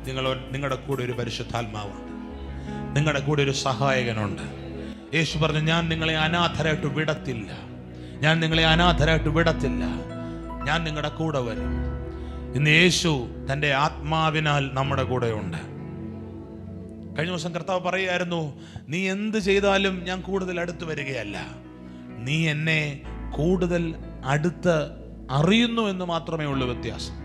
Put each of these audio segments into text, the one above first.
നിങ്ങളുടെ കൂടെ ഒരു പരിശുദ്ധാത്മാവുണ്ട്, നിങ്ങളുടെ കൂടെ ഒരു സഹായകനുണ്ട്. യേശു പറഞ്ഞു, ഞാൻ നിങ്ങളെ അനാഥരായിട്ട് വിടത്തില്ല, ഞാൻ നിങ്ങളെ അനാഥരായിട്ട് വിടത്തില്ല, ഞാൻ നിങ്ങളുടെ കൂടെ വരും. ഇന്ന് യേശു തൻ്റെ ആത്മാവിനാൽ നമ്മുടെ കൂടെ ഉണ്ട്. കഴിഞ്ഞ ദിവസം കർത്താവ് പറയുമായിരുന്നു, നീ എന്ത് ചെയ്താലും ഞാൻ കൂടുതൽ അടുത്ത് വരികയല്ല, നീ എന്നെ കൂടുതൽ അടുത്ത് അറിയുന്നു എന്ന് മാത്രമേ ഉള്ളൂ വ്യത്യാസം.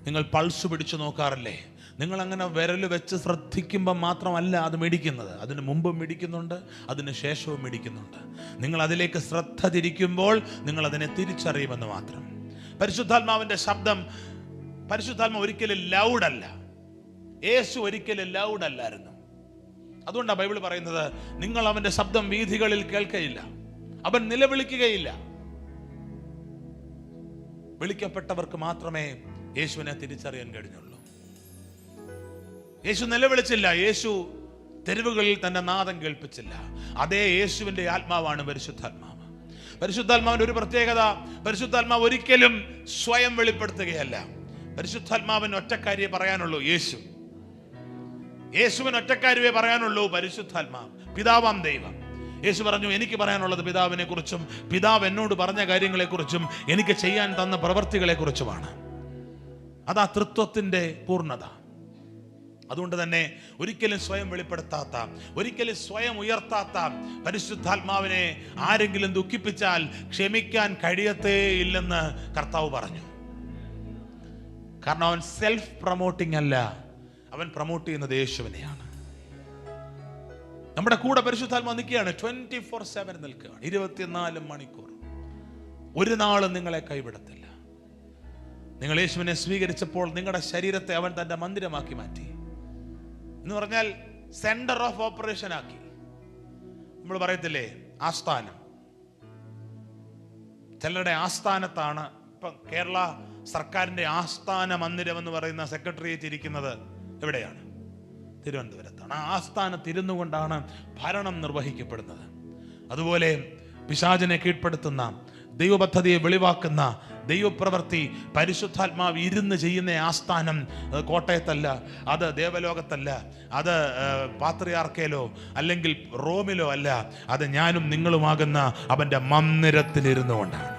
നിങ്ങൾ പൾസ് പിടിച്ചു നോക്കാറില്ലേ? നിങ്ങൾ അങ്ങനെ വിരൽ വെച്ച് ശ്രദ്ധിക്കുമ്പോൾ മാത്രമല്ല അത് മിടിക്കുന്നത്, അതിന് മുമ്പും മിടിക്കുന്നുണ്ട്, അതിന് ശേഷവും മിടിക്കുന്നുണ്ട്. നിങ്ങൾ അതിലേക്ക് ശ്രദ്ധ തിരിക്കുമ്പോൾ നിങ്ങൾ അതിനെ തിരിച്ചറിയുമെന്ന് മാത്രം. പരിശുദ്ധാത്മാവിൻ്റെ ശബ്ദം, പരിശുദ്ധാത്മാവ് ഒരിക്കലും ലൗഡല്ല. യേശു ഒരിക്കലും ലൗഡല്ലായിരുന്നു. അതുകൊണ്ടാണ് ബൈബിൾ പറയുന്നത്, നിങ്ങൾ അവൻ്റെ ശബ്ദം വീഥികളിൽ കേൾക്കയില്ല, അവൻ നിലവിളിക്കുകയില്ല. വിളിക്കപ്പെട്ടവർക്ക് മാത്രമേ യേശുവിനെ തിരിച്ചറിയാൻ കഴിഞ്ഞുള്ളൂ. യേശു നിലവിളിച്ചില്ല, യേശു തെരുവുകളിൽ തന്റെ നാദം കേൾപ്പിച്ചില്ല. അതേ യേശുവിന്റെ ആത്മാവാണ് പരിശുദ്ധാത്മാവ്. പരിശുദ്ധാത്മാവിന്റെ ഒരു പ്രത്യേകത, പരിശുദ്ധാത്മാവ് ഒരിക്കലും സ്വയം വെളിപ്പെടുത്തുകയല്ല. പരിശുദ്ധാത്മാവിന് ഒറ്റക്കാരിയെ പറയാനുള്ളൂ, യേശുവിന് ഒറ്റക്കാരിയെ പറയാനുള്ളൂ പരിശുദ്ധാത്മാവ്, പിതാവാം ദൈവം. യേശു പറഞ്ഞു, എനിക്ക് പറയാനുള്ളത് പിതാവിനെ കുറിച്ചും പിതാവ് എന്നോട് പറഞ്ഞ കാര്യങ്ങളെക്കുറിച്ചും എനിക്ക് ചെയ്യാൻ തന്ന പ്രവൃത്തികളെ കുറിച്ചുമാണ്. അതാ തൃത്വത്തിന്റെ പൂർണ്ണത. അതുകൊണ്ട് തന്നെ ഒരിക്കലും സ്വയം വെളിപ്പെടുത്താത്ത, ഒരിക്കലും സ്വയം ഉയർത്താത്ത പരിശുദ്ധാത്മാവിനെ ആരെങ്കിലും ദുഃഖിപ്പിച്ചാൽ ക്ഷമിക്കാൻ കഴിയത്തേ ഇല്ലെന്ന് കർത്താവ് പറഞ്ഞു. കാരണം അവൻ സെൽഫ് പ്രൊമോട്ടിംഗ് അല്ല, അവൻ പ്രൊമോട്ട് ചെയ്യുന്നത് യേശുവിനെയാണ്. നമ്മുടെ കൂടെ പരിശുദ്ധാത്മാവ് നിൽക്കുകയാണ്, 24/7 നിൽക്കുകയാണ്, 24 മണിക്കൂർ. ഒരു നാളും നിങ്ങളെ കൈവിടത്തില്ല. നിങ്ങൾ യേശുവിനെ സ്വീകരിച്ചപ്പോൾ നിങ്ങളുടെ ശരീരത്തെ അവൻ തന്റെ മന്ദിരമാക്കി മാറ്റി എന്ന് പറഞ്ഞാൽ സെന്റർ ഓഫ് ഓപ്പറേഷൻ ആക്കി. നമ്മൾ പറയത്തില്ലേ ആസ്ഥാനം, ചിലരുടെ ആസ്ഥാനത്താണ്. ഇപ്പം കേരള സർക്കാരിന്റെ ആസ്ഥാന മന്ദിരം എന്ന് പറയുന്ന സെക്രട്ടേറിയറ്റ് ഇരിക്കുന്നത് എവിടെയാണ്? തിരുവനന്തപുരത്താണ്. ആ ആസ്ഥാനത്ത് ഇരുന്നു കൊണ്ടാണ് ഭരണം നിർവഹിക്കപ്പെടുന്നത്. അതുപോലെ പിശാചിനെ കീഴ്പ്പെടുത്തുന്ന, ദൈവപദ്ധതിയെ വെളിവാക്കുന്ന ദൈവപ്രവൃത്തി പരിശുദ്ധാത്മാവ് ഇരുന്ന് ചെയ്യുന്ന ആസ്ഥാനം കോട്ടയത്തല്ല, അത് ദേവലോകത്തല്ല, അത് പാത്രിയാർക്കയിലോ അല്ലെങ്കിൽ റോമിലോ അല്ല, അത് ഞാനും നിങ്ങളുമാകുന്ന അവൻ്റെ മന്ദിരത്തിലിരുന്നു കൊണ്ടാണ്.